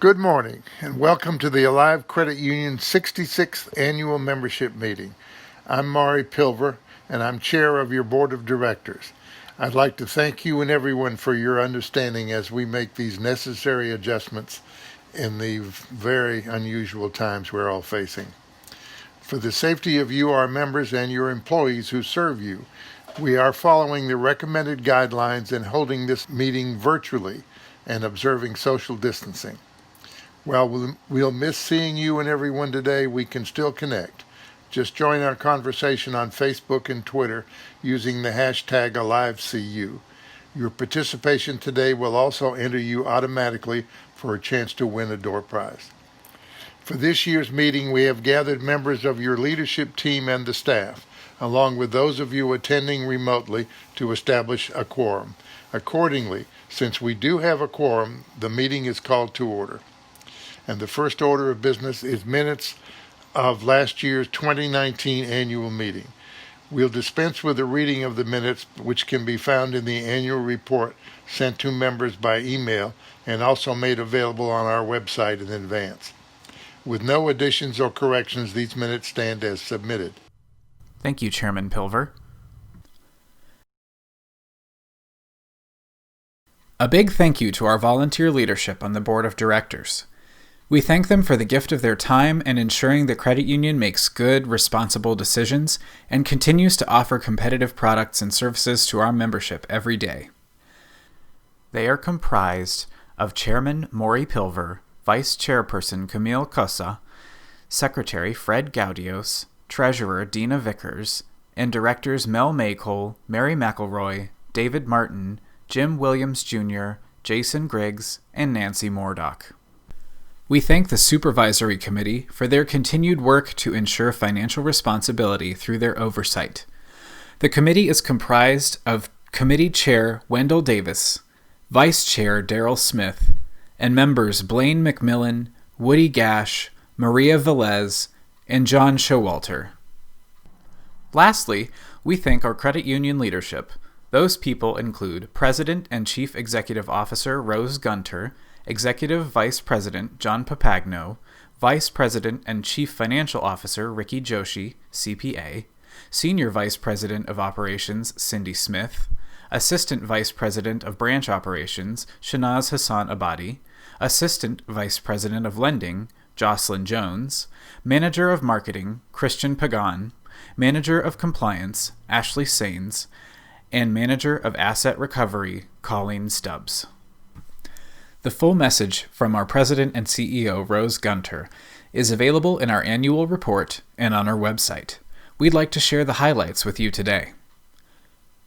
Good morning, and welcome to the Alive Credit Union 66th Annual Membership Meeting. I'm Maury Pilver, and I'm Chair of your Board of Directors. I'd like to thank you and everyone for your understanding as we make these necessary adjustments in the very unusual times we're all facing. For the safety of you, our members, and your employees who serve you, we are following the recommended guidelines and holding this meeting virtually and observing social distancing. While we'll miss seeing you and everyone today, we can still connect. Just join our conversation on Facebook and Twitter using the hashtag AliveCU. Your participation today will also enter you automatically for a chance to win a door prize. For this year's meeting, we have gathered members of your leadership team and the staff, along with those of you attending remotely, to establish a quorum. Accordingly, since we do have a quorum, the meeting is called to order. And the first order of business is minutes of last year's 2019 annual meeting. We'll dispense with the reading of the minutes, which can be found in the annual report sent to members by email and also made available on our website in advance. With no additions or corrections, these minutes stand as submitted. Thank you, Chairman Pilver. A big thank you to our volunteer leadership on the Board of Directors. We thank them for the gift of their time and ensuring the credit union makes good, responsible decisions and continues to offer competitive products and services to our membership every day. They are comprised of Chairman Maury Pilver, Vice Chairperson Camille Cosa, Secretary Fred Gaudios, Treasurer Dina Vickers, and Directors Mel Maycole, Mary McElroy, David Martin, Jim Williams Jr., Jason Griggs, and Nancy Moordock. We thank the Supervisory Committee for their continued work to ensure financial responsibility through their oversight. The committee is comprised of Committee Chair Wendell Davis, Vice Chair Darrell Smith, and members Blaine McMillan, Woody Gash, Maria Velez, and John Showalter. Lastly, we thank our credit union leadership. Those people include President and Chief Executive Officer Rose Gunter, Executive Vice President John Papagno, Vice President and Chief Financial Officer Ricky Joshi, CPA, Senior Vice President of Operations Cindy Smith, Assistant Vice President of Branch Operations Shanaz Hassan Abadi, Assistant Vice President of Lending Jocelyn Jones, Manager of Marketing Christian Pagan, Manager of Compliance Ashley Sains, and Manager of Asset Recovery Colleen Stubbs. The full message from our President and CEO, Rose Gunter, is available in our annual report and on our website. We'd like to share the highlights with you today.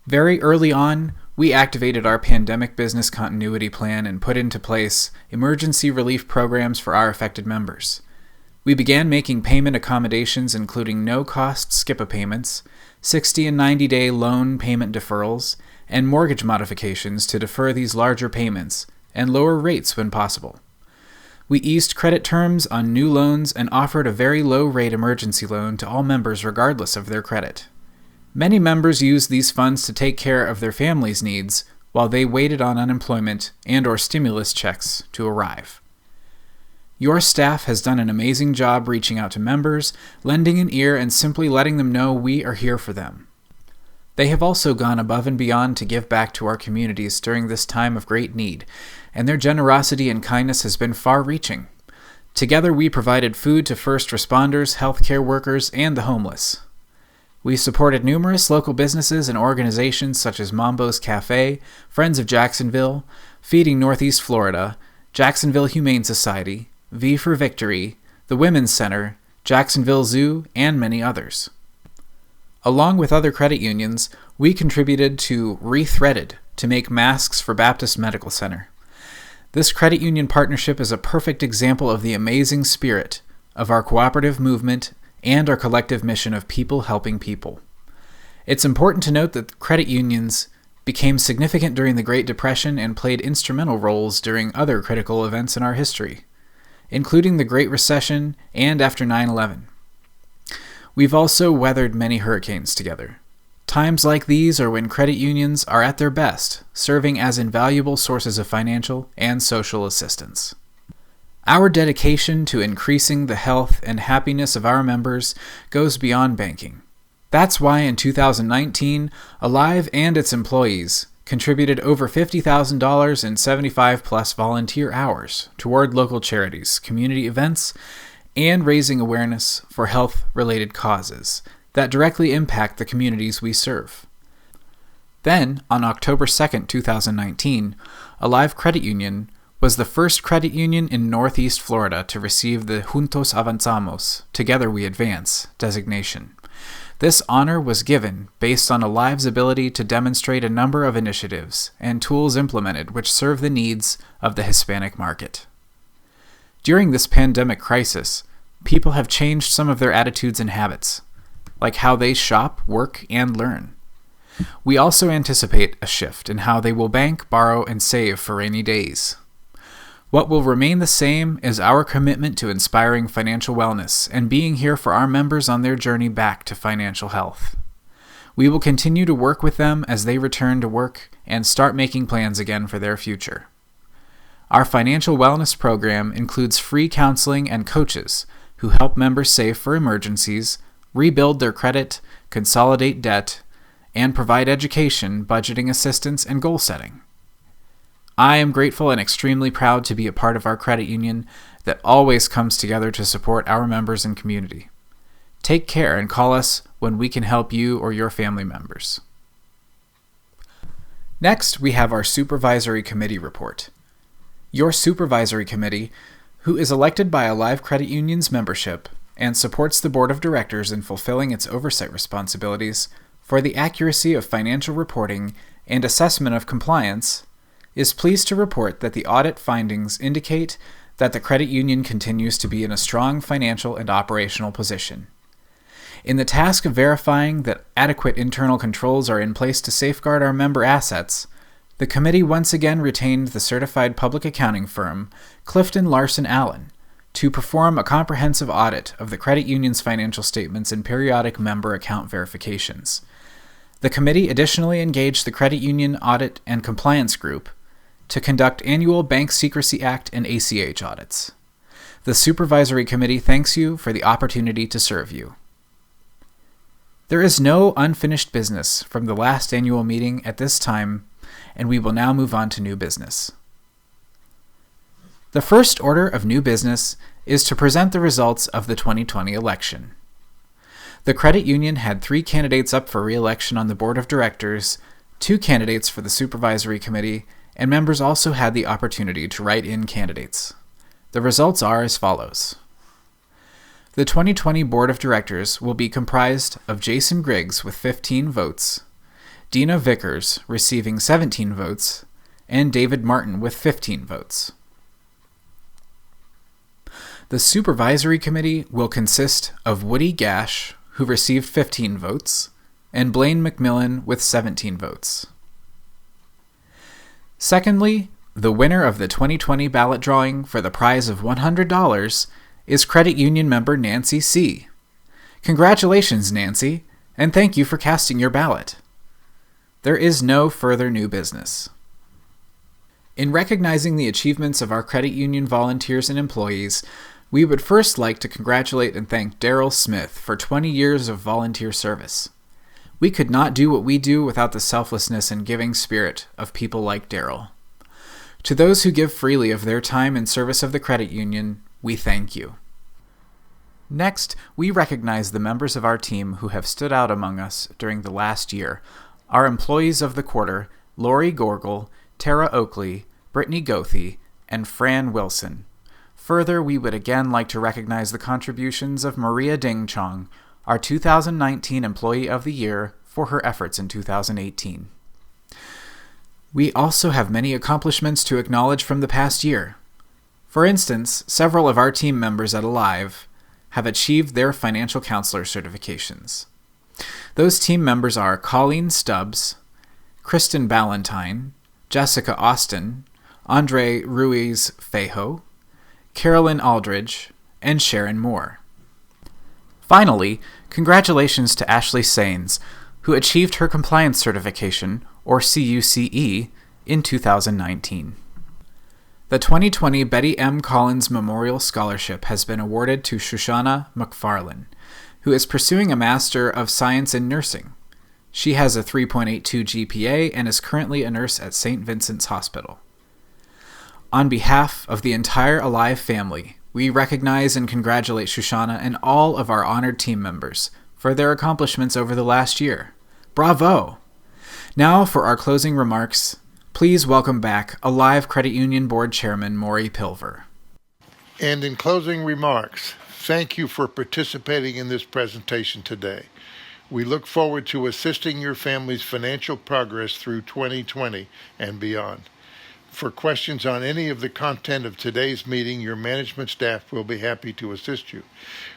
Very early on, we activated our pandemic business continuity plan and put into place emergency relief programs for our affected members. We began making payment accommodations including no-cost skip-a payments, 60 and 90-day loan payment deferrals, and mortgage modifications to defer these larger payments and lower rates when possible. We eased credit terms on new loans and offered a very low-rate emergency loan to all members regardless of their credit. Many members used these funds to take care of their families' needs while they waited on unemployment and/or stimulus checks to arrive. Your staff has done an amazing job reaching out to members, lending an ear, and simply letting them know we are here for them. They have also gone above and beyond to give back to our communities during this time of great need, and their generosity and kindness has been far-reaching. Together, we provided food to first responders, healthcare workers, and the homeless. We supported numerous local businesses and organizations such as Mambo's Cafe, Friends of Jacksonville, Feeding Northeast Florida, Jacksonville Humane Society, V for Victory, the Women's Center, Jacksonville Zoo, and many others. Along with other credit unions, we contributed to Rethreaded to make masks for Baptist Medical Center. This credit union partnership is a perfect example of the amazing spirit of our cooperative movement and our collective mission of people helping people. It's important to note that credit unions became significant during the Great Depression and played instrumental roles during other critical events in our history, including the Great Recession and after 9/11. We've also weathered many hurricanes together. Times like these are when credit unions are at their best, serving as invaluable sources of financial and social assistance. Our dedication to increasing the health and happiness of our members goes beyond banking. That's why in 2019, Alive and its employees contributed over $50,000 in 75-plus volunteer hours toward local charities, community events, and raising awareness for health-related causes that directly impact the communities we serve. Then, on October 2, 2019, Alive Credit Union was the first credit union in Northeast Florida to receive the Juntos Avanzamos, Together We Advance, designation. This honor was given based on Alive's ability to demonstrate a number of initiatives and tools implemented which serve the needs of the Hispanic market. During this pandemic crisis, people have changed some of their attitudes and habits, like how they shop, work, and learn. We also anticipate a shift in how they will bank, borrow, and save for rainy days. What will remain the same is our commitment to inspiring financial wellness and being here for our members on their journey back to financial health. We will continue to work with them as they return to work and start making plans again for their future. Our financial wellness program includes free counseling and coaches who help members save for emergencies, rebuild their credit, consolidate debt, and provide education, budgeting assistance, and goal setting. I am grateful and extremely proud to be a part of our credit union that always comes together to support our members and community. Take care and call us when we can help you or your family members. Next, we have our Supervisory Committee report. Your Supervisory Committee, who is elected by Alive Credit Union's membership and supports the Board of Directors in fulfilling its oversight responsibilities for the accuracy of financial reporting and assessment of compliance, is pleased to report that the audit findings indicate that the credit union continues to be in a strong financial and operational position. In the task of verifying that adequate internal controls are in place to safeguard our member assets, the committee once again retained the certified public accounting firm Clifton Larson Allen to perform a comprehensive audit of the credit union's financial statements and periodic member account verifications. The committee additionally engaged the Credit Union Audit and Compliance Group to conduct annual Bank Secrecy Act and ACH audits. The Supervisory Committee thanks you for the opportunity to serve you. There is no unfinished business from the last annual meeting at this time, and we will now move on to new business. The first order of new business is to present the results of the 2020 election. The credit union had 3 candidates up for re-election on the Board of Directors, 2 candidates for the Supervisory Committee, and members also had the opportunity to write in candidates. The results are as follows. The 2020 Board of Directors will be comprised of Jason Griggs with 15 votes, Dina Vickers receiving 17 votes, and David Martin with 15 votes. The Supervisory Committee will consist of Woody Gash, who received 15 votes, and Blaine McMillan with 17 votes. Secondly, the winner of the 2020 ballot drawing for the prize of $100 is credit union member Nancy C. Congratulations, Nancy, and thank you for casting your ballot. There is no further new business. In recognizing the achievements of our credit union volunteers and employees, we would first like to congratulate and thank Daryl Smith for 20 years of volunteer service. We could not do what we do without the selflessness and giving spirit of people like Daryl. To those who give freely of their time in service of the credit union, we thank you. Next, we recognize the members of our team who have stood out among us during the last year. Our employees of the quarter, Lori Gorgel, Tara Oakley, Brittany Goethe, and Fran Wilson. Further, we would again like to recognize the contributions of Maria Ding Chong, our 2019 Employee of the Year, for her efforts in 2018. We also have many accomplishments to acknowledge from the past year. For instance, several of our team members at Alive have achieved their financial counselor certifications. Those team members are Colleen Stubbs, Kristen Ballantyne, Jessica Austin, Andre Ruiz Fejo, Carolyn Aldridge, and Sharon Moore. Finally, congratulations to Ashley Sains, who achieved her compliance certification, or CUCE, in 2019. The 2020 Betty M. Collins Memorial Scholarship has been awarded to Shoshana McFarlane, who is pursuing a Master of Science in Nursing. She has a 3.82 GPA and is currently a nurse at St. Vincent's Hospital. On behalf of the entire Alive family, we recognize and congratulate Shoshana and all of our honored team members for their accomplishments over the last year. Bravo! Now for our closing remarks, please welcome back Alive Credit Union Board Chairman Maury Pilver. And in closing remarks, thank you for participating in this presentation today. We look forward to assisting your family's financial progress through 2020 and beyond. For questions on any of the content of today's meeting, your management staff will be happy to assist you.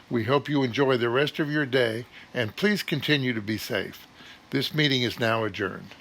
We hope you enjoy the rest of your day, and please continue to be safe. This meeting is now adjourned.